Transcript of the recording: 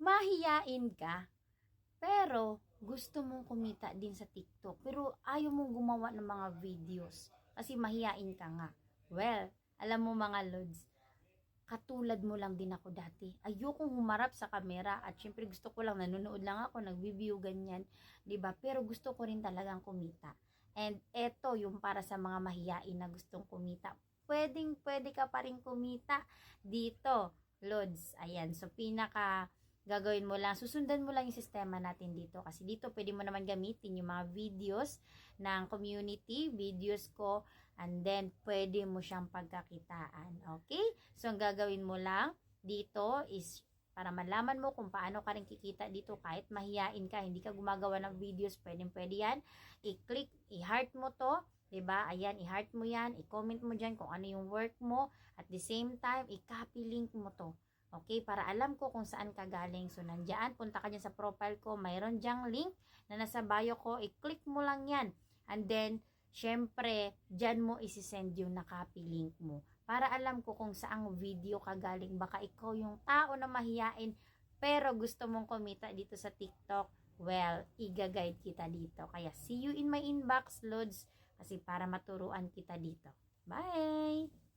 mahiyain ka, pero gusto mong kumita din sa TikTok, pero ayaw mong gumawa ng mga videos kasi mahiyain ka nga. Well, alam mo mga lods, katulad mo lang din ako dati. Ayokong humarap sa kamera at syempre gusto ko lang, nanonood lang ako, nagbi-view ganyan, 'di ba? Pero gusto ko rin talagang kumita. And eto yung para sa mga mahiyain na gustong kumita. Pwede ka pa rin kumita dito, lods. Ayan, so pinaka gagawin mo lang, susundan mo lang yung sistema natin dito kasi dito pwede mo naman gamitin yung mga videos ng community, videos ko, and then pwede mo siyang pagkakitaan. Okay? So ang gagawin mo lang dito is para malaman mo kung paano ka rin kikita dito kahit mahiyain ka, hindi ka gumagawa ng videos, pwede yan. I-click, i-heart mo to, 'di ba? Ayan, i-heart mo 'yan, i-comment mo diyan kung ano yung work mo, at the same time, i-copy link mo to. Okay, para alam ko kung saan ka galing. So, nandiyan, punta ka dyan sa profile ko. Mayroon dyang link na nasa bio ko. I-click mo lang yan. And then, syempre, dyan mo isi-send yung na-copy link mo. Para alam ko kung saang video ka galing. Baka ikaw yung tao na mahiyain, pero gusto mong kumita dito sa TikTok. Well, i-guide kita dito. Kaya, see you in my inbox, Lods. Kasi para maturuan kita dito. Bye!